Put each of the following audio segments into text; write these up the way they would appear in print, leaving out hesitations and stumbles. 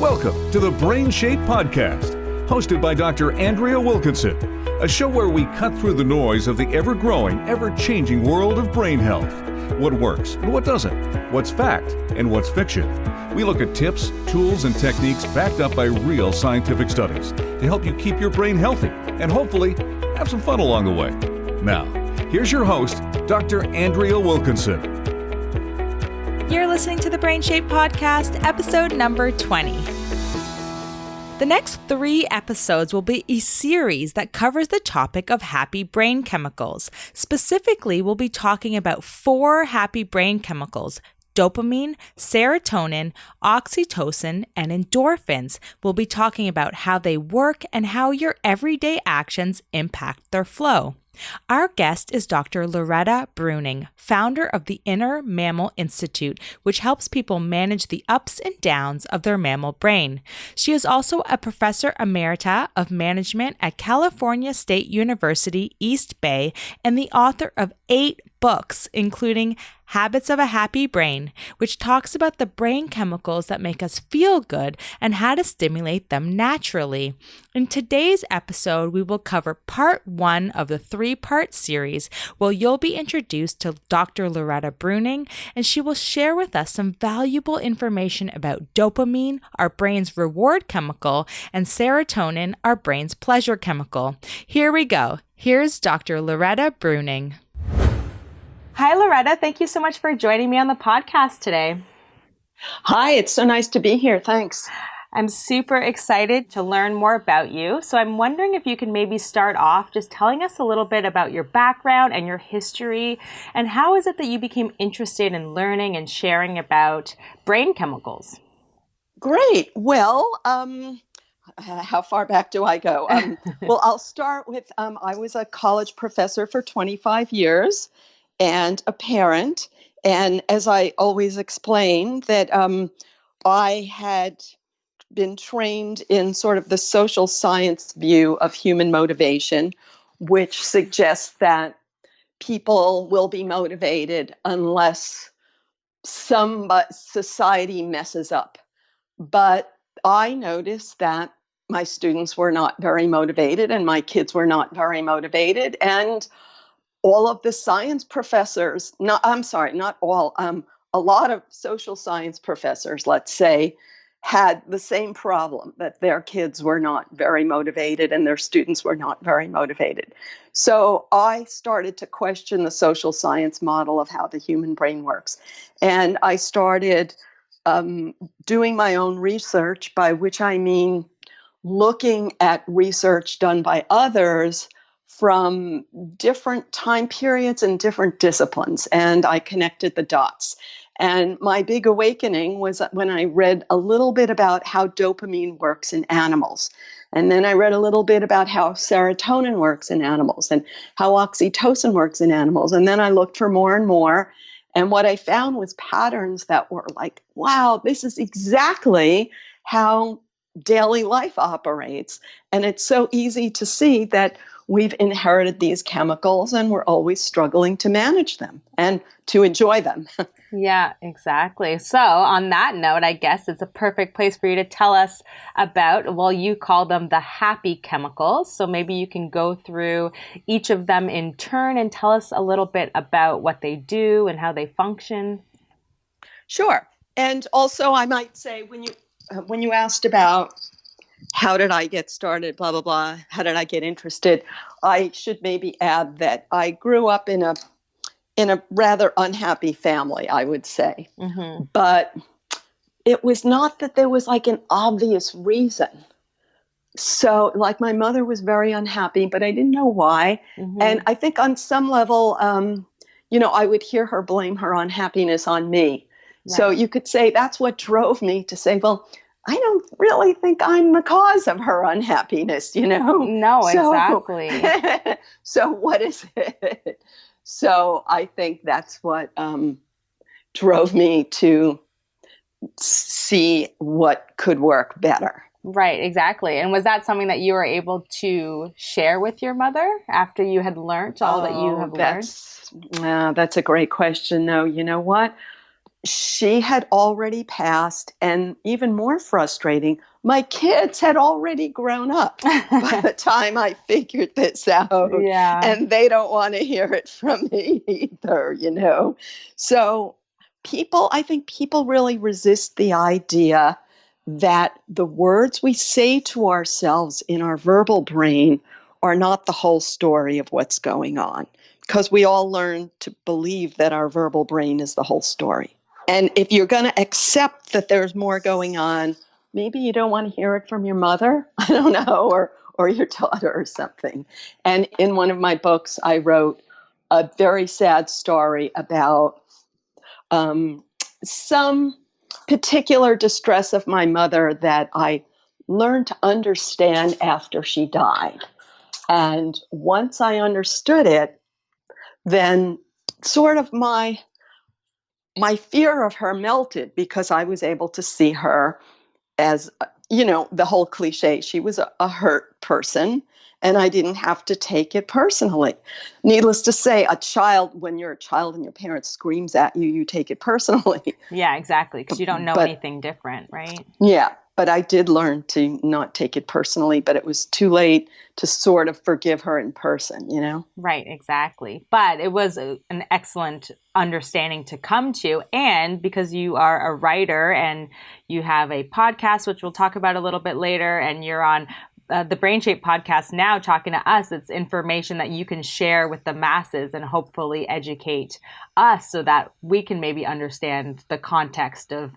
Welcome to the BrainShape podcast, hosted by Dr. Andrea Wilkinson, a show where we cut through the noise of the ever-growing, ever-changing world of brain health. What works and what doesn't, what's fact and what's fiction. We look at tips, tools, and techniques backed up by real scientific studies to help you keep your brain healthy and hopefully have some fun along the way. Now, here's your host, Dr. Andrea Wilkinson. You're listening to the BrainShape podcast, episode number 20. The next 3 episodes will be a series that covers the topic of happy brain chemicals. Specifically, we'll be talking about 4 happy brain chemicals: dopamine, serotonin, oxytocin, and endorphins. We'll be talking about how they work and how your everyday actions impact their flow. Our guest is Dr. Loretta Breuning, founder of the Inner Mammal Institute, which helps people manage the ups and downs of their mammal brain. She is also a professor emerita of management at California State University, East Bay, and the author of 8 books, including Habits of a Happy Brain, which talks about the brain chemicals that make us feel good and how to stimulate them naturally. In today's episode, we will cover part 1 of the 3-part series, where you'll be introduced to Dr. Loretta Breuning, and she will share with us some valuable information about dopamine, our brain's reward chemical, and serotonin, our brain's pleasure chemical. Here we go. Here's Dr. Loretta Breuning. Hi, Loretta. Thank you so much for joining me on the podcast today. Hi, it's so nice to be here. Thanks. I'm super excited to learn more about you. So I'm wondering if you can maybe start off just telling us a little bit about your background and your history, and how is it that you became interested in learning and sharing about brain chemicals? Great. Well, how far back do I go? Well, I'll start with, I was a college professor for 25 years. And a parent. And as I always explain, that I had been trained in sort of the social science view of human motivation, which suggests that people will be motivated unless society messes up. But I noticed that my students were not very motivated and my kids were not very motivated. And all of the science professors, not all, a lot of social science professors, let's say, had the same problem, that their kids were not very motivated and their students were not very motivated. So I started to question the social science model of how the human brain works. And I started doing my own research, by which I mean looking at research done by others from different time periods and different disciplines, and I connected the dots. And my big awakening was when I read a little bit about how dopamine works in animals. And then I read a little bit about how serotonin works in animals and how oxytocin works in animals. And then I looked for more and more. And what I found was patterns that were like, wow, this is exactly how daily life operates. And it's so easy to see that we've inherited these chemicals and we're always struggling to manage them and to enjoy them. Yeah, exactly. So on that note, I guess it's a perfect place for you to tell us about, well, you call them the happy chemicals. So maybe you can go through each of them in turn and tell us a little bit about what they do and how they function. Sure. And also I might say, when you asked about how did I get started, blah, blah, blah, how did I get interested, I should maybe add that I grew up in a rather unhappy family, I would say. Mm-hmm. But it was not that there was like an obvious reason. So like my mother was very unhappy, but I didn't know why. Mm-hmm. And I think on some level, I would hear her blame her unhappiness on me. Right. So you could say that's what drove me to say, well, I don't really think I'm the cause of her unhappiness, No, exactly. So what is it? So I think that's what drove me to see what could work better. Right, exactly. And was that something that you were able to share with your mother after you had learned all that you have learned? That's a great question. No, you know what? she had already passed, and even more frustrating, my kids had already grown up by the time I figured this out. Yeah. And they don't want to hear it from me either, So I think people really resist the idea that the words we say to ourselves in our verbal brain are not the whole story of what's going on, because we all learn to believe that our verbal brain is the whole story. And if you're going to accept that there's more going on, maybe you don't want to hear it from your mother, I don't know, or your daughter or something. And in one of my books, I wrote a very sad story about some particular distress of my mother that I learned to understand after she died. And once I understood it, then sort of my fear of her melted, because I was able to see her as, the whole cliche. She was a hurt person, and I didn't have to take it personally. Needless to say, when you're a child and your parent screams at you, you take it personally. Yeah, exactly. Because you don't know anything different, right? Yeah. But I did learn to not take it personally, but it was too late to sort of forgive her in person, Right, exactly. But it was an excellent understanding to come to. And because you are a writer and you have a podcast, which we'll talk about a little bit later, and you're on the BrainShape podcast now talking to us, it's information that you can share with the masses and hopefully educate us so that we can maybe understand the context of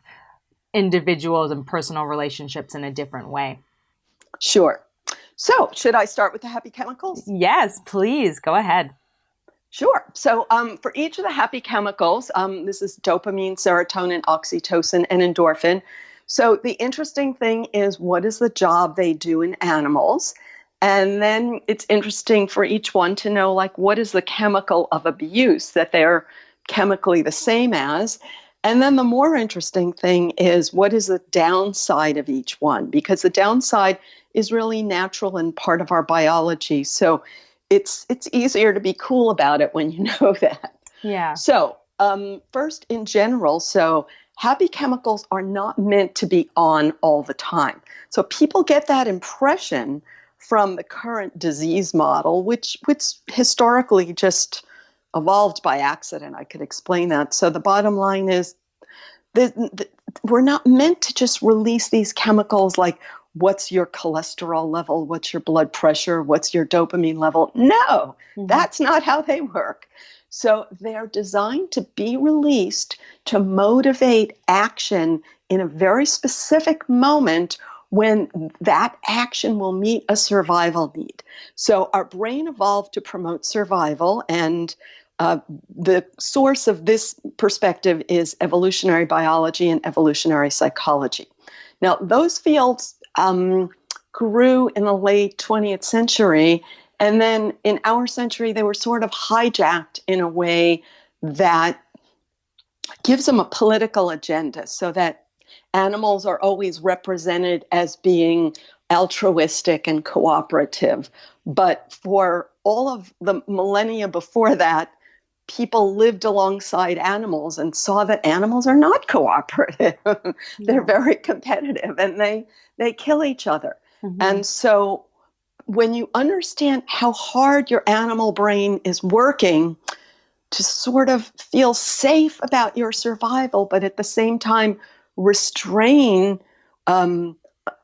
individuals and personal relationships in a different way. Sure. So, should I start with the happy chemicals? Yes, please. Go ahead. Sure. So, for each of the happy chemicals, this is dopamine, serotonin, oxytocin, and endorphin. So, the interesting thing is, what is the job they do in animals? And then it's interesting for each one to know, what is the chemical of abuse that they're chemically the same as? And then the more interesting thing is, what is the downside of each one? Because the downside is really natural and part of our biology. So it's easier to be cool about it when you know that. Yeah. So first, in general, happy chemicals are not meant to be on all the time. So people get that impression from the current disease model, which historically just evolved by accident. I could explain that. So the bottom line is that we're not meant to just release these chemicals like, what's your cholesterol level, what's your blood pressure, what's your dopamine level. No, that's not how they work. So they're designed to be released to motivate action in a very specific moment when that action will meet a survival need. So our brain evolved to promote survival, and the source of this perspective is evolutionary biology and evolutionary psychology. Now, those fields grew in the late 20th century, and then in our century, they were sort of hijacked in a way that gives them a political agenda, so that animals are always represented as being altruistic and cooperative. But for all of the millennia before that, people lived alongside animals and saw that animals are not cooperative. They're very competitive, and they kill each other. And so when you understand how hard your animal brain is working to sort of feel safe about your survival, but at the same time restrain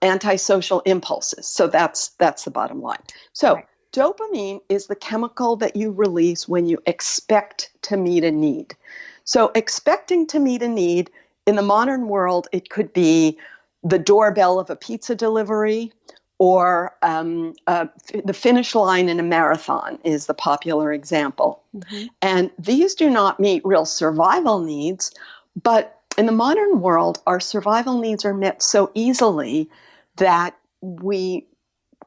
antisocial impulses. So that's the bottom line. So dopamine is the chemical that you release when you expect to meet a need. So expecting to meet a need in the modern world, it could be the doorbell of a pizza delivery, or the finish line in a marathon is the popular example. And these do not meet real survival needs, but in the modern world, our survival needs are met so easily that we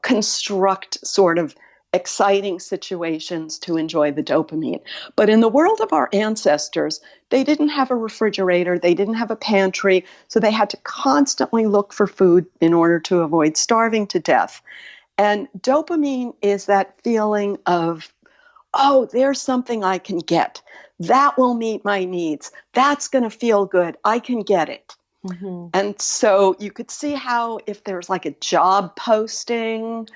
construct sort of exciting situations to enjoy the dopamine. But in the world of our ancestors, they didn't have a refrigerator, they didn't have a pantry, so they had to constantly look for food in order to avoid starving to death. And dopamine is that feeling of oh, there's something I can get. That will meet my needs. That's going to feel good. I can get it. Mm-hmm. And so you could see how if there's like a job posting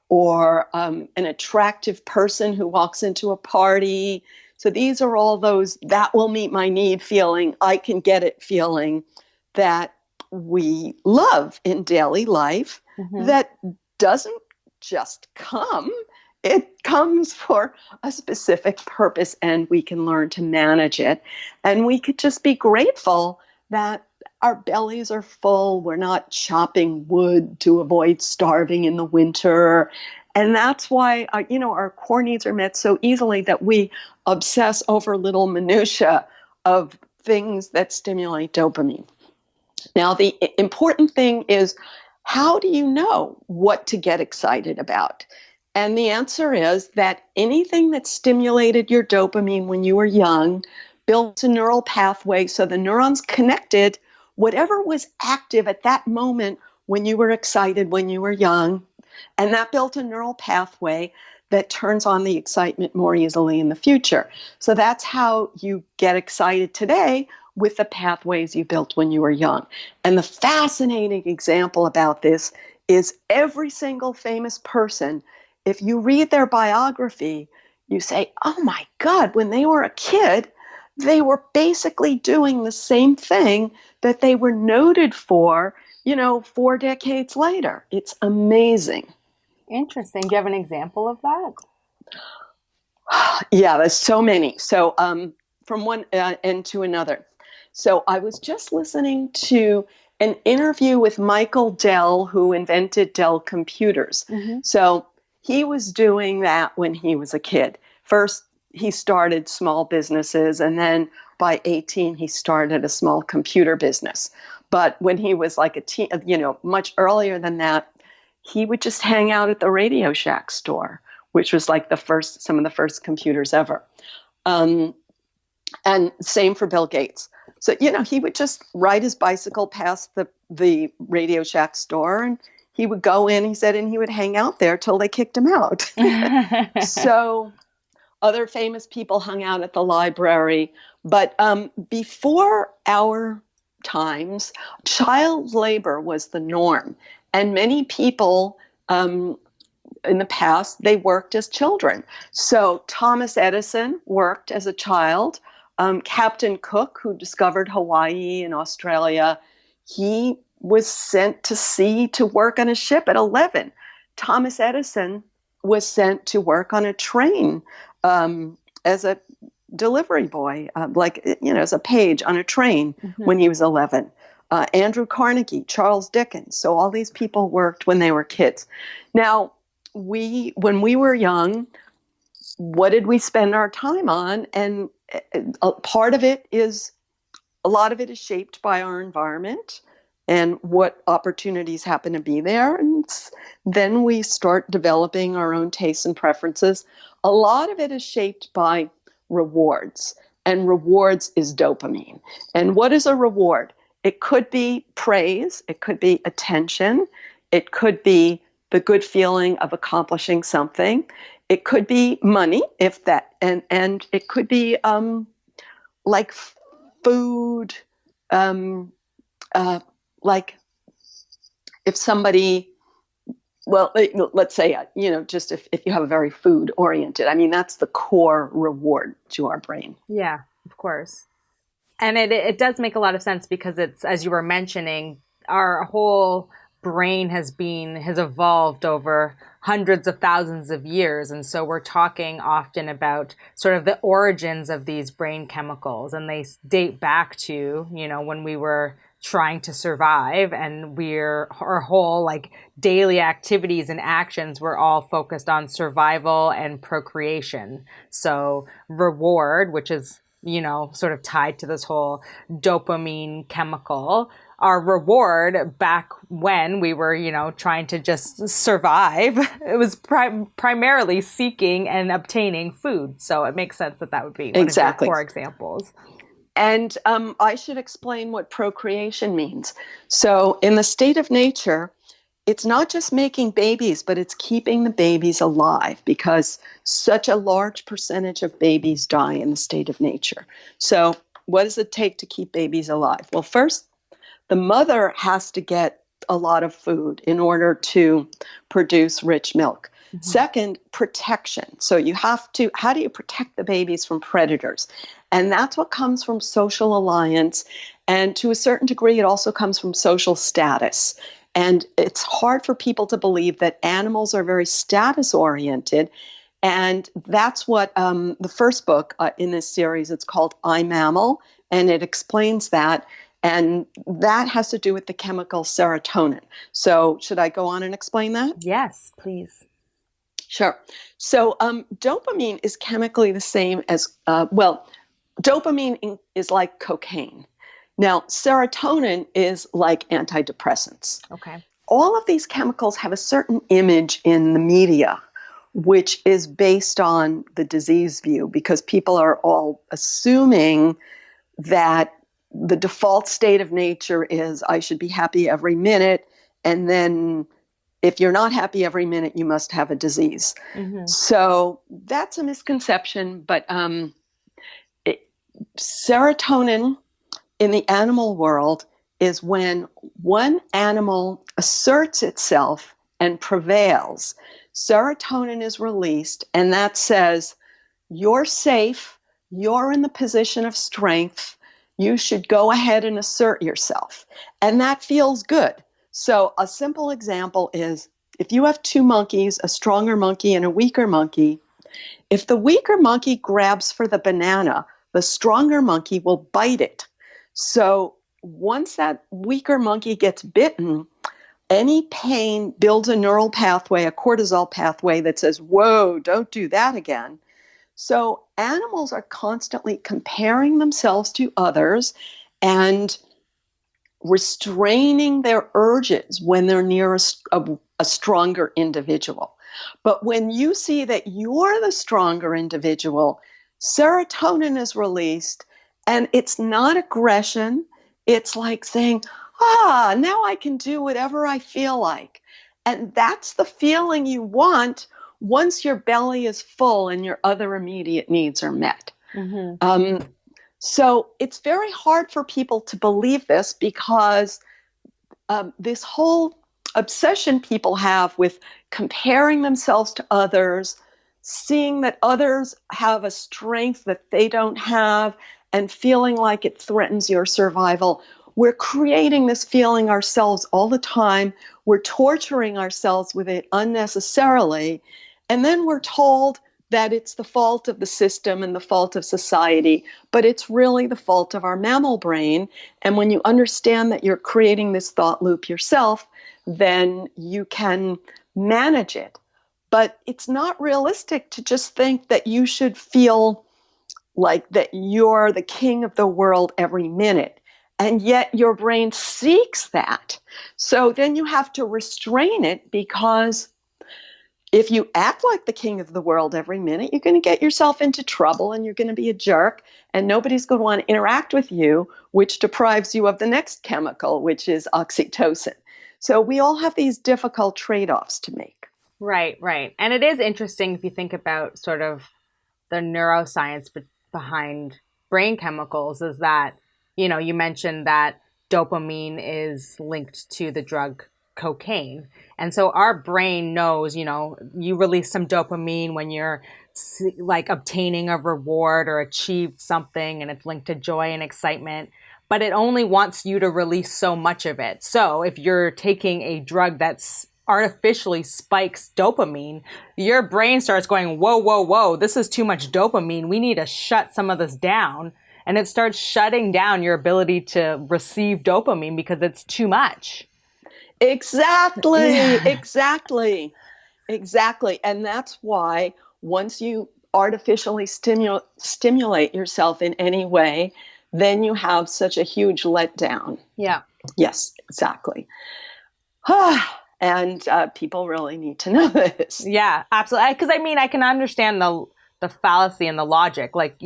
or an attractive person who walks into a party. So these are all those that will meet my need feeling, I can get it feeling that we love in daily life, that doesn't just come. It comes for a specific purpose, and we can learn to manage it. And we could just be grateful that our bellies are full. We're not chopping wood to avoid starving in the winter. And that's why, our core needs are met so easily that we obsess over little minutia of things that stimulate dopamine. Now, the important thing is, how do you know what to get excited about? And the answer is that anything that stimulated your dopamine when you were young built a neural pathway. So the neurons connected whatever was active at that moment when you were excited, when you were young. And that built a neural pathway that turns on the excitement more easily in the future. So that's how you get excited today, with the pathways you built when you were young. And the fascinating example about this is every single famous person, if you read their biography, you say, oh my God, when they were a kid, they were basically doing the same thing that they were noted for, 4 decades later. It's amazing. Interesting. Do you have an example of that? Yeah, there's so many. So from one end to another. So I was just listening to an interview with Michael Dell, who invented Dell computers. Mm-hmm. So he was doing that when he was a kid. First, he started small businesses, and then by 18, he started a small computer business. But when he was like a teen, much earlier than that, he would just hang out at the Radio Shack store, which was like some of the first computers ever. And same for Bill Gates. So, he would just ride his bicycle past the Radio Shack store, and he would go in, he said, and he would hang out there till they kicked him out. So other famous people hung out at the library. But before our times, child labor was the norm. And many people in the past, they worked as children. So Thomas Edison worked as a child. Captain Cook, who discovered Hawaii and Australia, he was sent to sea to work on a ship at 11. Thomas Edison was sent to work on a train as a delivery boy, as a page on a train when he was 11. Andrew Carnegie, Charles Dickens. So all these people worked when they were kids. Now, when we were young, what did we spend our time on? And a lot of it is shaped by our environment and what opportunities happen to be there. And then we start developing our own tastes and preferences. A lot of it is shaped by rewards, and rewards is dopamine. And what is a reward? It could be praise, it could be attention, it could be the good feeling of accomplishing something. It could be money, and it could be like food, like if somebody, let's say, just if you have a very food oriented, that's the core reward to our brain. Yeah, of course. And it does make a lot of sense because it's, as you were mentioning, our whole brain has evolved over hundreds of thousands of years. And so we're talking often about sort of the origins of these brain chemicals. And they date back to, when we were trying to survive, and our whole daily activities and actions were all focused on survival and procreation. So reward, which is, sort of tied to this whole dopamine chemical, our reward back when we were, trying to just survive, it was primarily seeking and obtaining food. So it makes sense that would be one of your core examples. And I should explain what procreation means. So in the state of nature, it's not just making babies, but it's keeping the babies alive because such a large percentage of babies die in the state of nature. So what does it take to keep babies alive? Well, first, the mother has to get a lot of food in order to produce rich milk. Mm-hmm. Second, protection. So how do you protect the babies from predators? And that's what comes from social alliance. And to a certain degree, it also comes from social status. And it's hard for people to believe that animals are very status oriented. And that's what the first book in this series, it's called Inner Mammal, and it explains that. And that has to do with the chemical serotonin. So should I go on and explain that? Yes, please. Sure. So dopamine is chemically the same as, dopamine is like cocaine. Now, serotonin is like antidepressants. Okay. All of these chemicals have a certain image in the media, which is based on the disease view, because people are all assuming that the default state of nature is I should be happy every minute, and then if you're not happy every minute, you must have a disease. Mm-hmm. So that's a misconception, but serotonin in the animal world is when one animal asserts itself and prevails. Serotonin is released, and that says, you're safe, you're in the position of strength, you should go ahead and assert yourself. And that feels good. So a simple example is, if you have two monkeys, a stronger monkey and a weaker monkey, if the weaker monkey grabs for the banana, the stronger monkey will bite it. So once that weaker monkey gets bitten, any pain builds a neural pathway, a cortisol pathway that says, whoa, don't do that again. So animals are constantly comparing themselves to others and restraining their urges when they're near a stronger individual. But when you see that you're the stronger individual, serotonin is released, and it's not aggression. It's like saying, now I can do whatever I feel like. And that's the feeling you want once your belly is full and your other immediate needs are met. Mm-hmm. So it's very hard for people to believe this because this whole obsession people have with comparing themselves to others, seeing that others have a strength that they don't have, and feeling like it threatens your survival. We're creating this feeling ourselves all the time. We're torturing ourselves with it unnecessarily. And then we're told that it's the fault of the system and the fault of society, but it's really the fault of our mammal brain. And when you understand that you're creating this thought loop yourself, then you can manage it. But it's not realistic to just think that you should feel like that you're the king of the world every minute. And yet your brain seeks that. So then you have to restrain it, because if you act like the king of the world every minute, you're going to get yourself into trouble and you're going to be a jerk, and nobody's going to want to interact with you, which deprives you of the next chemical, which is oxytocin. So we all have these difficult trade-offs to make. Right, right. And it is interesting if you think about sort of the neuroscience behind brain chemicals, is that, you know, you mentioned that dopamine is linked to the drug cocaine. And so our brain knows, you know, you release some dopamine when you're like obtaining a reward or achieved something, and it's linked to joy and excitement, but it only wants you to release so much of it. So if you're taking a drug that's artificially spikes dopamine, your brain starts going, whoa, whoa, whoa, this is too much dopamine. We need to shut some of this down. And it starts shutting down your ability to receive dopamine because it's too much. Exactly, exactly. And that's why once you artificially stimulate yourself in any way, then you have such a huge letdown. Yeah. Yes, exactly. And people really need to know this. Yeah, absolutely. Because I mean, I can understand the fallacy and the logic. Like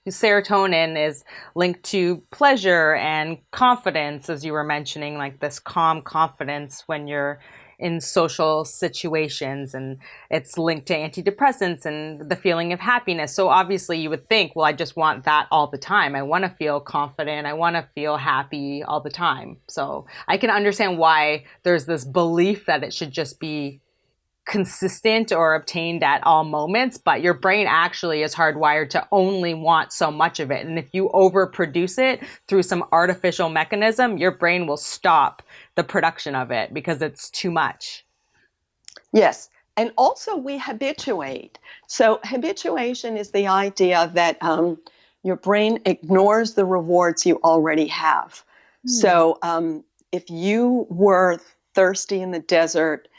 serotonin is linked to pleasure and confidence, as you were mentioning, like this calm confidence when you're in social situations, and it's linked to antidepressants and the feeling of happiness. So obviously you would think, well, I just want that all the time. I want to feel confident. I want to feel happy all the time. So I can understand why there's this belief that it should just be consistent or obtained at all moments, but your brain actually is hardwired to only want so much of it. And if you overproduce it through some artificial mechanism, your brain will stop the production of it because it's too much. Yes. And also we habituate. So habituation is the idea that your brain ignores the rewards you already have. So if you were thirsty in the desert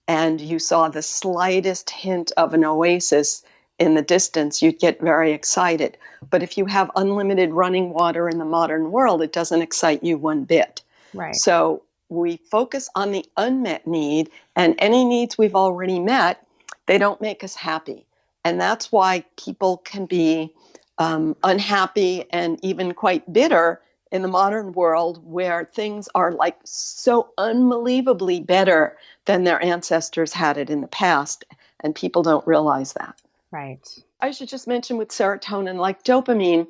and you saw the slightest hint of an oasis in the distance, you'd get very excited. But if you have unlimited running water in the modern world, it doesn't excite you one bit. Right. So we focus on the unmet need, and any needs we've already met, they don't make us happy. And that's why people can be unhappy and even quite bitter in the modern world, where things are like so unbelievably better than their ancestors had it in the past, and people don't realize that. Right. I should just mention with serotonin, like dopamine,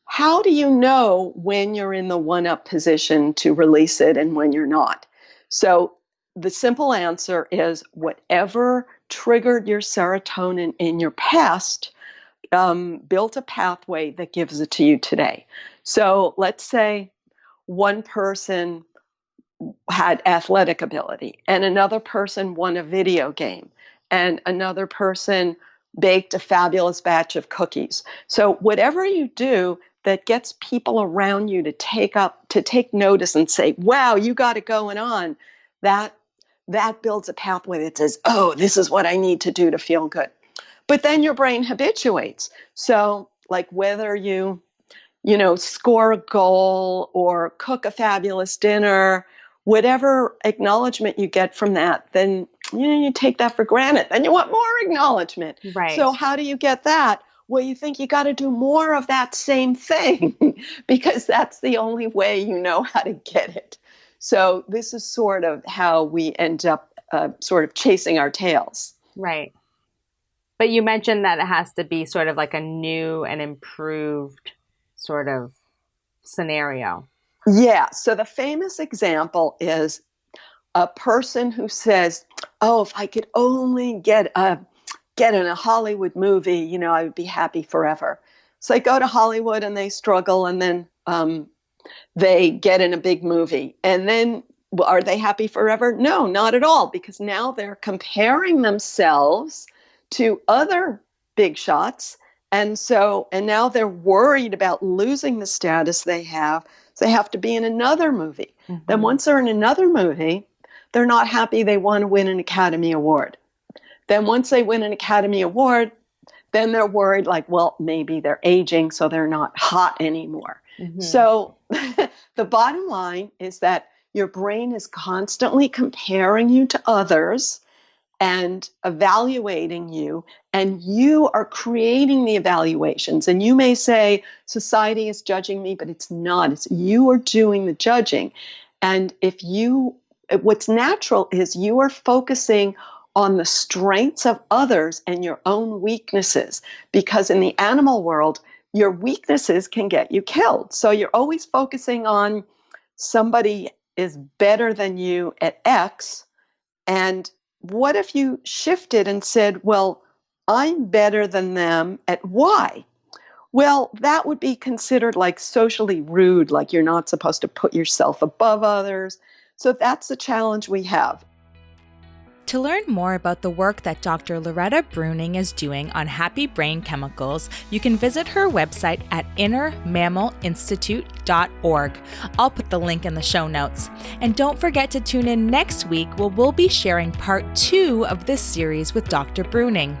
how do you know when you're in the one-up position to release it and when you're not? So the simple answer is whatever triggered your serotonin in your past built a pathway that gives it to you today. So let's say one person had athletic ability and another person won a video game and another person baked a fabulous batch of cookies. So whatever you do that gets people around you to take notice and say, wow, you got it going on, that builds a pathway that says, oh, this is what I need to do to feel good. But then your brain habituates. So like whether you score a goal or cook a fabulous dinner, whatever acknowledgement you get from that, then you take that for granted. Then you want more acknowledgement. Right. So how do you get that? Well, you think you got to do more of that same thing because that's the only way you know how to get it. So this is sort of how we end up sort of chasing our tails. Right. But you mentioned that it has to be sort of like a new and improved sort of scenario. Yeah. So the famous example is a person who says, oh, if I could only get in a Hollywood movie, I would be happy forever. So they go to Hollywood and they struggle, and then they get in a big movie. And then are they happy forever? No, not at all, because now they're comparing themselves to other big shots. And now they're worried about losing the status they have. So they have to be in another movie. Mm-hmm. Then once they're in another movie, they're not happy. They want to win an Academy Award. Then once they win an Academy Award, then they're worried like, well, maybe they're aging, so they're not hot anymore. Mm-hmm. So the bottom line is that your brain is constantly comparing you to others and evaluating you, and you are creating the evaluations. And you may say, society is judging me, but it's not. It's you are doing the judging. And what's natural is you are focusing on the strengths of others and your own weaknesses, because in the animal world, your weaknesses can get you killed. So you're always focusing on somebody is better than you at X, and what if you shifted and said, well, I'm better than them at Y? Well, that would be considered like socially rude, like you're not supposed to put yourself above others. So that's the challenge we have. To learn more about the work that Dr. Loretta Breuning is doing on happy brain chemicals, you can visit her website at innermammalinstitute.org. I'll put the link in the show notes. And don't forget to tune in next week where we'll be sharing part 2 of this series with Dr. Breuning.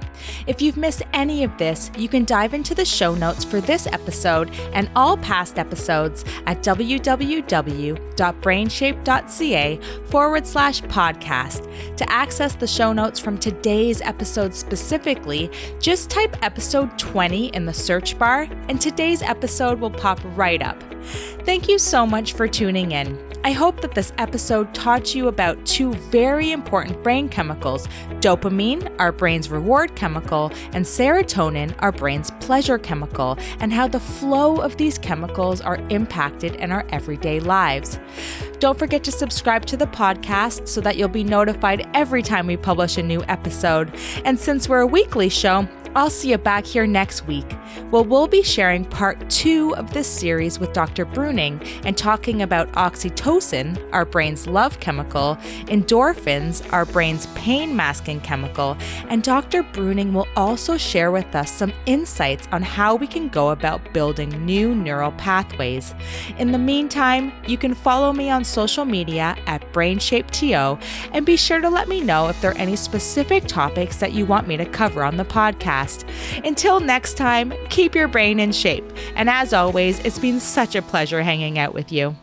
If you've missed any of this, you can dive into the show notes for this episode and all past episodes at www.brainshape.ca/podcast. To access the show notes from today's episode specifically, just type episode 20 in the search bar and today's episode will pop right up. Thank you so much for tuning in. I hope that this episode taught you about two very important brain chemicals, dopamine, our brain's reward chemical, and serotonin, our brain's pleasure chemical, and how the flow of these chemicals are impacted in our everyday lives. Don't forget to subscribe to the podcast so that you'll be notified every time we publish a new episode. And since we're a weekly show, I'll see you back here next week. We'll be sharing part 2 of this series with Dr. Breuning and talking about oxytocin, our brain's love chemical, endorphins, our brain's pain-masking chemical, and Dr. Breuning will also share with us some insights on how we can go about building new neural pathways. In the meantime, you can follow me on social media at BrainShapeTO, and be sure to let me know if there are any specific topics that you want me to cover on the podcast. Until next time, keep your brain in shape. And as always, it's been such a pleasure hanging out with you.